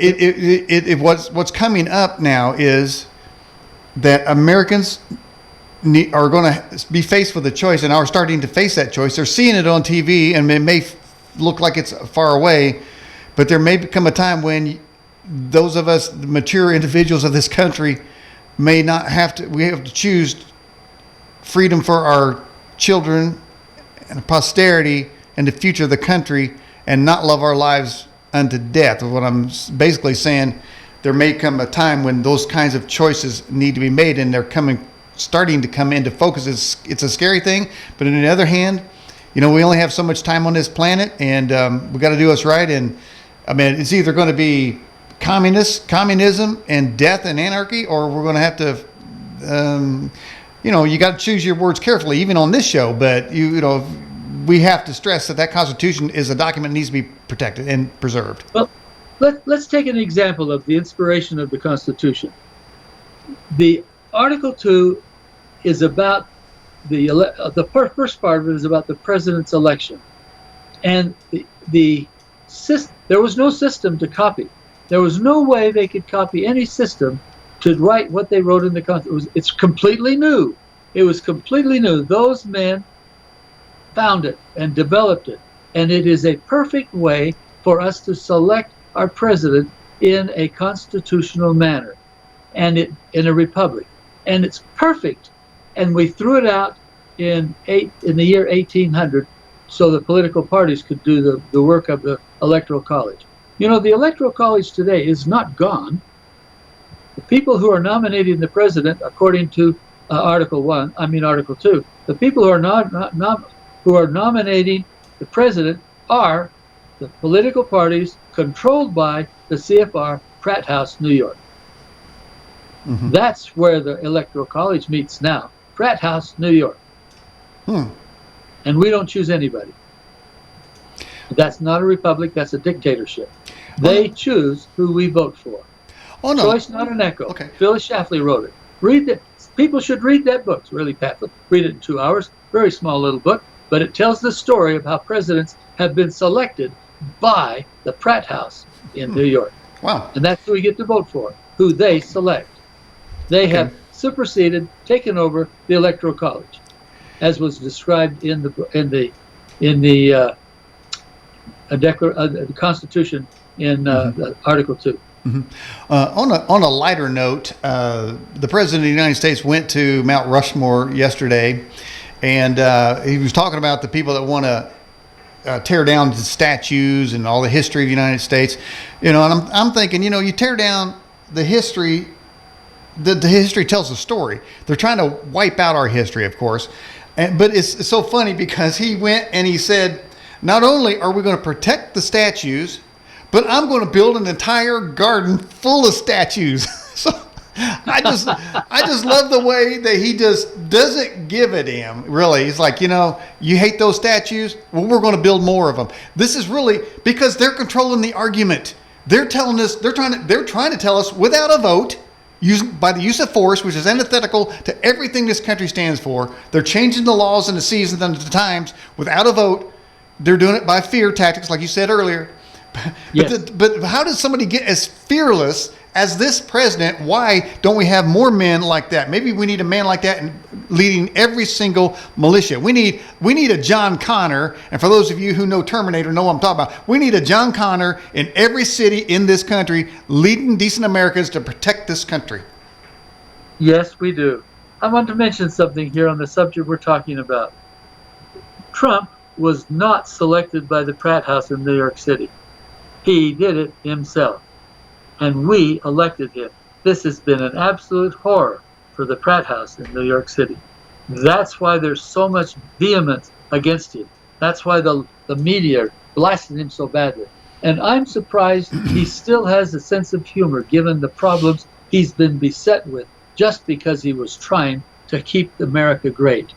what's coming up now is that Americans are going to be faced with a choice and are starting to face that choice. They're seeing it on TV, and it may look like it's far away, but there may become a time when those of us, the mature individuals of this country, may not have to. We have to choose freedom for our children and posterity and the future of the country, and not love our lives unto death. What I'm basically saying, there may come a time when those kinds of choices need to be made, and they're starting to come into focus. It's a scary thing, but on the other hand, we only have so much time on this planet, and we got to do what's right. And I mean, it's either going to be communism and death and anarchy, or we're going to have to, you got to choose your words carefully, even on this show. But we have to stress that Constitution is a document that needs to be protected and preserved. Well, let's take an example of the inspiration of the Constitution. The Article 2 is about the first part of it is about the president's election, and there was no system to copy. There was no way they could copy any system to write what they wrote in the Constitution. It's completely new. It was completely new. Those men found it and developed it, and it is a perfect way for us to select our president in a constitutional manner, and in a republic, and it's perfect. And we threw it out in the year 1800, so the political parties could do the work of the Electoral College. The Electoral College today is not gone. The people who are nominating the president, according to Article 2, the people who are nominating the president are the political parties controlled by the CFR, Pratt House, New York. Mm-hmm. That's where the Electoral College meets now. Pratt House, New York. And we don't choose anybody. That's not a republic, that's a dictatorship. They choose who we vote for. Oh, no. Choice, not an echo. Okay. Phyllis Schlafly wrote it. People should read that book. It's really pamphlet. Read it in 2 hours. Very small little book. But it tells the story of how presidents have been selected by the Pratt House in New York. Wow. And that's who we get to vote for, who they select. They have superseded, taken over the Electoral College, as was described in the Constitution in Article 2. Mm-hmm. On a lighter note, the President of the United States went to Mount Rushmore yesterday, and he was talking about the people that want to tear down the statues and all the history of the United States. And I'm thinking, you tear down the history. The history tells a story. They're trying to wipe out our history, of course. But it's so funny because he went and he said, not only are we going to protect the statues, but I'm going to build an entire garden full of statues. So I just love the way that he just doesn't give a damn, really. He's like, you hate those statues? Well, we're going to build more of them. This is really because they're controlling the argument. They're telling us, they're trying to tell us without a vote, by the use of force, which is antithetical to everything this country stands for. They're changing the laws and the seasons and the times without a vote. They're doing it by fear tactics, like you said earlier. Yes. But how does somebody get as fearless as this president? Why don't we have more men like that? Maybe we need a man like that leading every single militia. We need a John Connor. And for those of you who know Terminator, know what I'm talking about. We need a John Connor in every city in this country, leading decent Americans to protect this country. Yes, we do. I want to mention something here on the subject we're talking about. Trump was not selected by the Pratt House in New York City. He did it himself. And we elected him. This has been an absolute horror for the Pratt House in New York City. That's why there's so much vehemence against him. That's why the media blasted him so badly. And I'm surprised he still has a sense of humor given the problems he's been beset with just because he was trying to keep America great.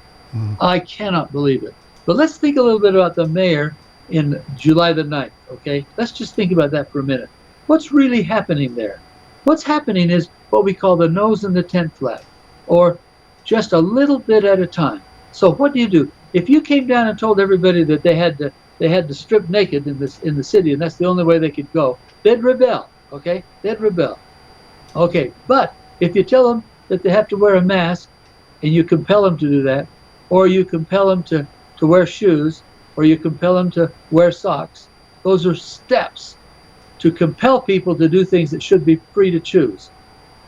I cannot believe it. But let's think a little bit about the mayor in July the 9th, okay? Let's just think about that for a minute. What's really happening there? What's happening is what we call the nose in the tent flap, or just a little bit at a time. So what do? If you came down and told everybody that they had to strip naked in the city, and that's the only way they could go, they'd rebel, okay? They'd rebel. Okay, but if you tell them that they have to wear a mask, and you compel them to do that, or you compel them to wear shoes, or you compel them to wear socks, those are steps to compel people to do things that should be free to choose.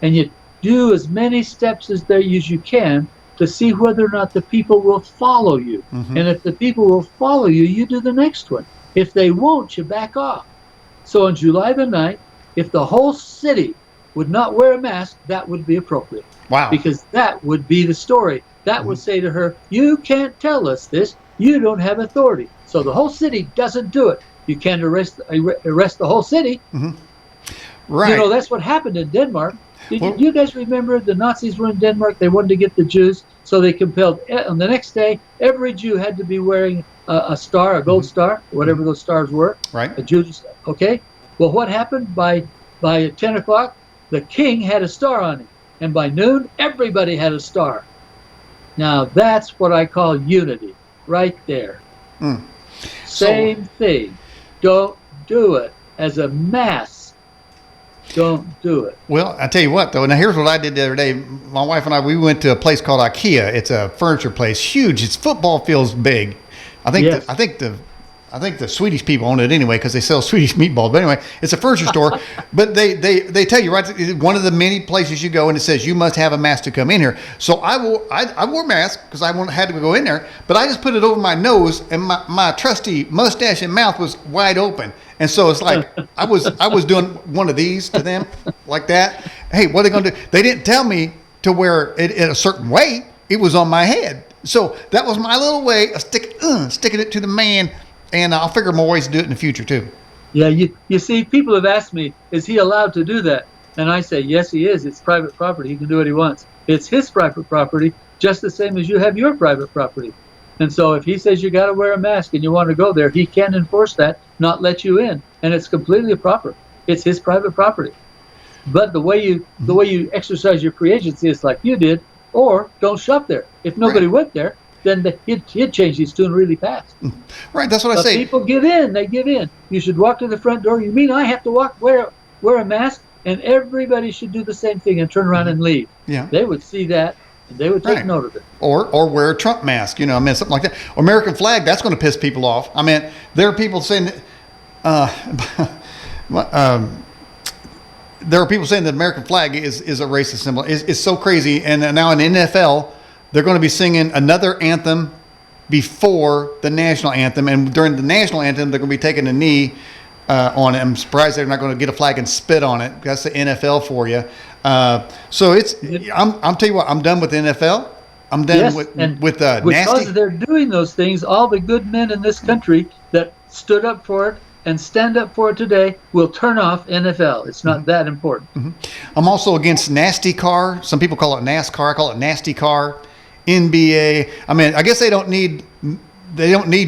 And you do as many steps as you can to see whether or not the people will follow you. Mm-hmm. And if the people will follow you, you do the next one. If they won't, you back off. So on July the 9th, if the whole city would not wear a mask, that would be appropriate. Wow. Because that would be the story. That would say to her, you can't tell us this. You don't have authority. So the whole city doesn't do it. You can't arrest the whole city. Mm-hmm. Right. You know, that's what happened in Denmark. You guys remember the Nazis were in Denmark? They wanted to get the Jews, so they compelled, on the next day, every Jew had to be wearing a star, a gold star, whatever those stars were. Right. A Jewish, okay? Well, what happened? By 10 o'clock, the king had a star on him. And by noon, everybody had a star. Now, that's what I call unity, right there. Mm. Same thing. Don't do it as a mass. Don't do it. Well, I tell you what, though. Now, here's what I did the other day. My wife and I, we went to a place called IKEA. It's a furniture place, huge. Its football field's big. I think. Yes. I think the Swedish people own it anyway because they sell Swedish meatballs. But anyway, it's a furniture store. But they tell you, right, one of the many places you go and it says you must have a mask to come in here. So I wore a mask because I had to go in there. But I just put it over my nose and my trusty mustache and mouth was wide open. And so it's like I was doing one of these to them like that. Hey, what are they going to do? They didn't tell me to wear it in a certain way. It was on my head. So that was my little way of sticking it to the man. And I'll figure more ways to do it in the future, too. Yeah, you see, people have asked me, is he allowed to do that? And I say, yes, he is. It's private property. He can do what he wants. It's his private property, just the same as you have your private property. And so if he says you got to wear a mask and you want to go there, he can enforce that, not let you in. And it's completely proper. It's his private property. But the way you exercise your free agency is like you did, or don't shop there. If nobody went there, then he'd change his tune really fast. Right, that's what I say. People give in. They give in. You should walk to the front door. You mean I have to wear a mask? And everybody should do the same thing and turn around and leave. Yeah. They would see that, and they would take note of it. Or wear a Trump mask, something like that. American flag, that's going to piss people off. I mean, there are people saying that, there are people saying that the American flag is a racist symbol. It's so crazy. And now in the NFL, they're going to be singing another anthem before the national anthem. And during the national anthem, they're going to be taking a knee on it. I'm surprised they're not going to get a flag and spit on it. That's the NFL for you. So I'm telling you what, I'm done with the NFL. I'm done with nasty. Because they're doing those things, all the good men in this country that stood up for it and stand up for it today will turn off NFL. It's not that important. Mm-hmm. I'm also against nasty car. Some people call it NASCAR. I call it nasty car. NBA. I mean, I guess they don't need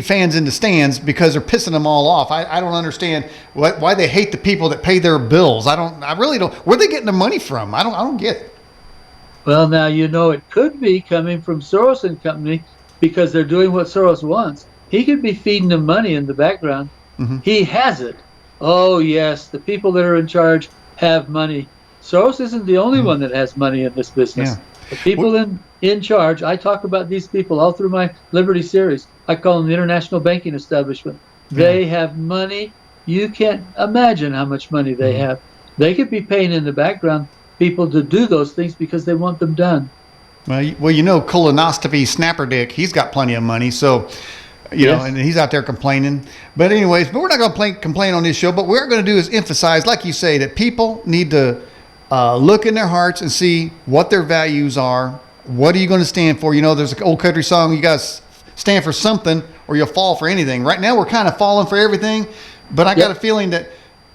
fans in the stands because they're pissing them all off. I don't understand why they hate the people that pay their bills. I really don't. Where are they getting their money from? I don't get it. Well, now it could be coming from Soros and company because they're doing what Soros wants. He could be feeding them money in the background. Mm-hmm. He has it. Oh yes, the people that are in charge have money. Soros isn't the only one that has money in this business. Yeah. The people in charge, I talk about these people all through my Liberty series. I call them the international banking establishment. They have money. You can't imagine how much money they have. They could be paying in the background people to do those things because they want them done. Well, colonoscopy snapper dick, he's got plenty of money, so you know, and he's out there complaining. But anyways, we're not going to complain on this show. But what we're going to do is emphasize, like you say, that people need to look in their hearts and see what their values are. What are you going to stand for? You know, there's an old country song, you guys stand for something or you'll fall for anything. Right now we're kind of falling for everything, but I got a feeling that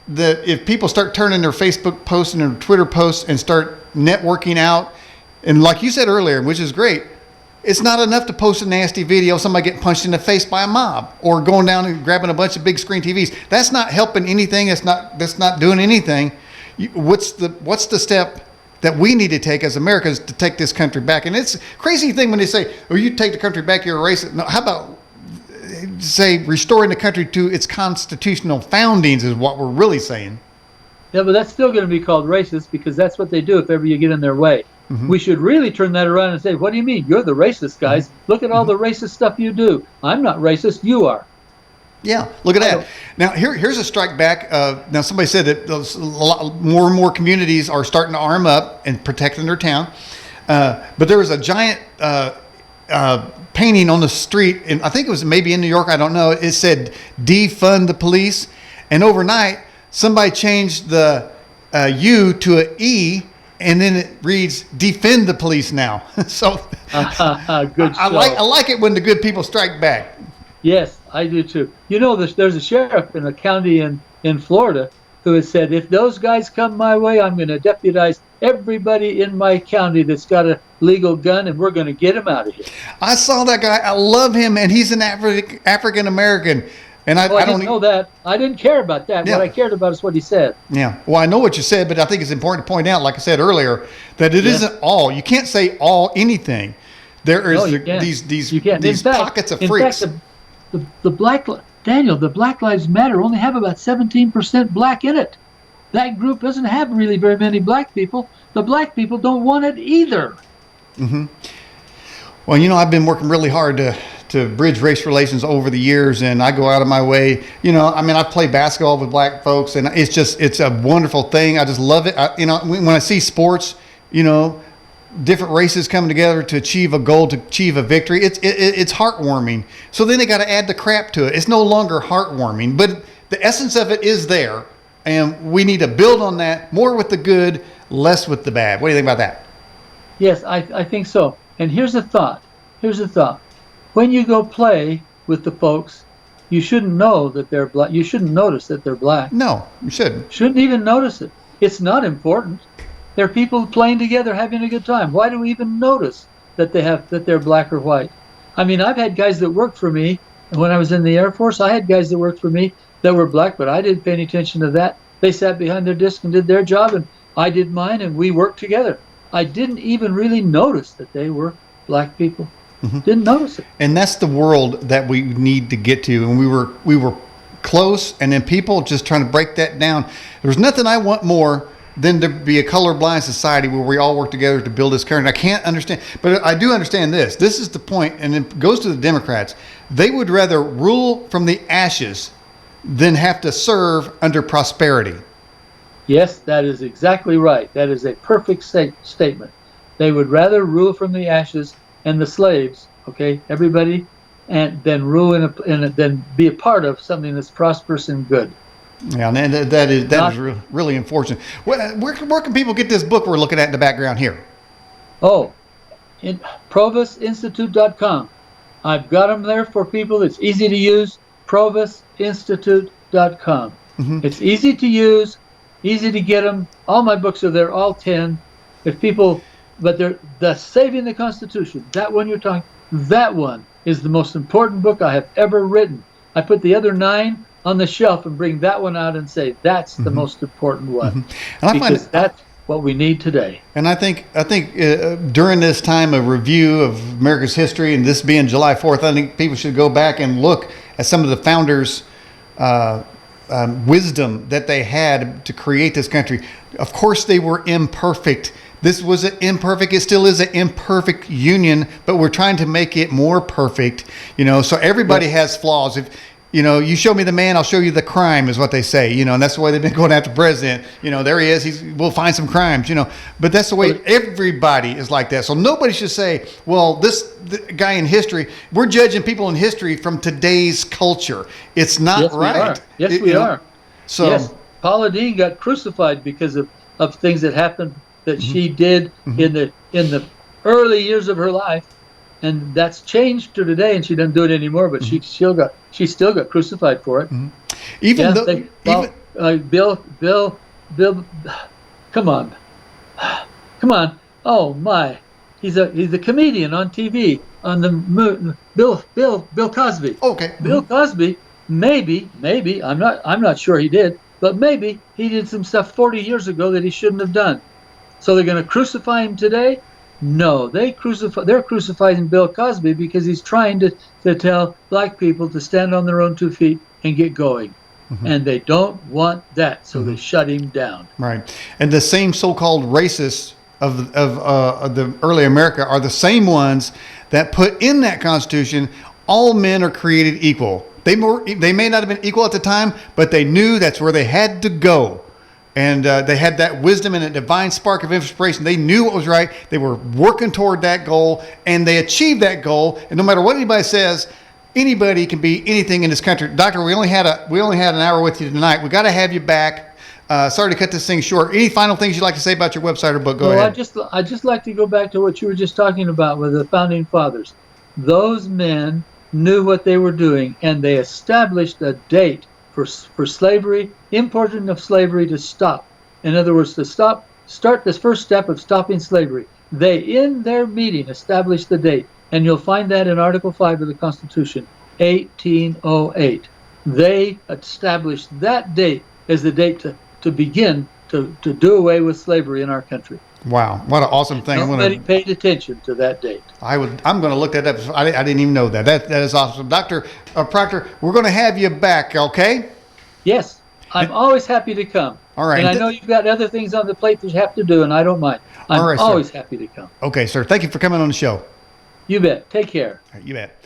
if people start turning their Facebook posts and their Twitter posts and start networking out, and like you said earlier, which is great, it's not enough to post a nasty video of somebody getting punched in the face by a mob or going down and grabbing a bunch of big screen TVs. That's not helping anything. That's not doing anything. What's the step that we need to take as Americans to take this country back? And it's a crazy thing when they say, "Oh, you take the country back, you're a racist." No, how about say restoring the country to its constitutional foundings is what we're really saying. Yeah, but that's still going to be called racist because that's what they do if ever you get in their way. We should really turn that around and say, what do you mean? You're the racist guys. Look at all the racist stuff you do. I'm not racist. You are. Yeah, look at that. Now, here's a strike back. Now, somebody said that a lot more and more communities are starting to arm up and protecting their town. But there was a giant painting on the street, and I think it was maybe in New York, I don't know. It said, defund the police. And overnight, somebody changed the U to an E, and then it reads, defend the police now. So good I like it when the good people strike back. Yes, I do too. You know, there's a sheriff in a county in Florida who has said, if those guys come my way, I'm going to deputize everybody in my county that's got a legal gun, and we're going to get them out of here. I saw that guy. I love him, and he's an African American. And I didn't know that. I didn't care about that. Yeah. What I cared about is what he said. Yeah. Well, I know what you said, but I think it's important to point out, like I said earlier, that it isn't all. You can't say all anything. There is these pockets of freaks. In fact, the black Lives Matter only have about 17% black in it. That group doesn't have really very many black people. The black people don't want it either. Mm-hmm. Well, you know, I've been working really hard to bridge race relations over the years, and I go out of my way. You know, I mean, I play basketball with black folks, and it's a wonderful thing. I just love it. When I see sports, you know, different races coming together to achieve a goal, to achieve a victory, it's heartwarming. So then they got to add the crap to it. It's no longer heartwarming, but the essence of it is there, and we need to build on that, more with the good, less with the bad. What do you think about that? Yes, I think so. And here's a thought. When you go play with the folks, you shouldn't know that they're black. You shouldn't notice that they're black. No, you shouldn't. Shouldn't even notice it. It's not important. They're people playing together, having a good time. Why do we even notice that they're black or white? I mean, I've had guys that worked for me when I was in the Air Force. I had guys that worked for me that were black, but I didn't pay any attention to that. They sat behind their desk and did their job, and I did mine, and we worked together. I didn't even really notice that they were black people. Mm-hmm. Didn't notice it. And that's the world that we need to get to. And we were close, and then people just trying to break that down. There's nothing I want more than to be a colorblind society where we all work together to build this country. And I can't understand, but I do understand this. This is the point, and it goes to the Democrats. They would rather rule from the ashes than have to serve under prosperity. Yes, that is exactly right. That is a perfect statement. They would rather rule from the ashes and the slaves, okay, everybody, and then rule then be a part of something that's prosperous and good. Yeah, and that is really unfortunate. Where can people get this book we're looking at in the background here? Oh, in provosinstitute.com. I've got them there for people. It's easy to use. provosinstitute.com. Mm-hmm. It's easy to use, easy to get them. All my books are there, all 10. If people, but the Saving the Constitution, that one you're talking, that one is the most important book I have ever written. I put the other 9 on the shelf and bring that one out and say that's the most important one, because that's what we need today. And I think during this time of review of America's history, and this being July 4th, I think people should go back and look at some of the founders' wisdom that they had to create this country. Of course, they were imperfect. This was an imperfect. It still is an imperfect union, but we're trying to make it more perfect. You know, so everybody has flaws. If you know, you show me the man, I'll show you the crime, is what they say. You know, and that's the way they've been going after the president. You know, there he is. We'll find some crimes. You know, but that's the way everybody is like that. So nobody should say, well, the guy in history. We're judging people in history from today's culture. It's not right. Yes, we are. So yes, Paula Deen got crucified because of things that happened that she did in the early years of her life, and that's changed to today, and she doesn't do it anymore. But she still got crucified for it. Even Bill, come on. Oh my, he's a comedian on TV on the Bill Cosby. Okay, Bill Cosby. Maybe I'm not sure he did, but maybe he did some stuff 40 years ago that he shouldn't have done. So they're going to crucify him today? No, they're crucifying Bill Cosby because he's trying to tell black people to stand on their own 2 feet and get going. And they don't want that, so they shut him down. Right. And the same so-called racists of the early America are the same ones that put in that Constitution, all men are created equal. They may not have been equal at the time, but they knew that's where they had to go. And they had that wisdom and a divine spark of inspiration. They knew what was right. They were working toward that goal, and they achieved that goal. And no matter what anybody says, anybody can be anything in this country. Doctor, we only had an hour with you tonight. We got to have you back. Sorry to cut this thing short. Any final things you'd like to say about your website or book? Go ahead. I just like to go back to what you were just talking about with the founding fathers. Those men knew what they were doing, and they established a date for slavery, importing of slavery to stop. In other words, to start this first step of stopping slavery. They, in their meeting, established the date, and you'll find that in Article 5 of the Constitution, 1808. They established that date as the date to begin to do away with slavery in our country. Wow, what an awesome thing! Nobody paid attention to that date. I'm going to look that up. I didn't even know that. That is awesome, Dr. Proctor. We're going to have you back, okay? Yes, I'm always happy to come. All right, and I know you've got other things on the plate that you have to do, and I don't mind. I'm always happy to come. Okay, sir. Thank you for coming on the show. You bet. Take care. All right, you bet.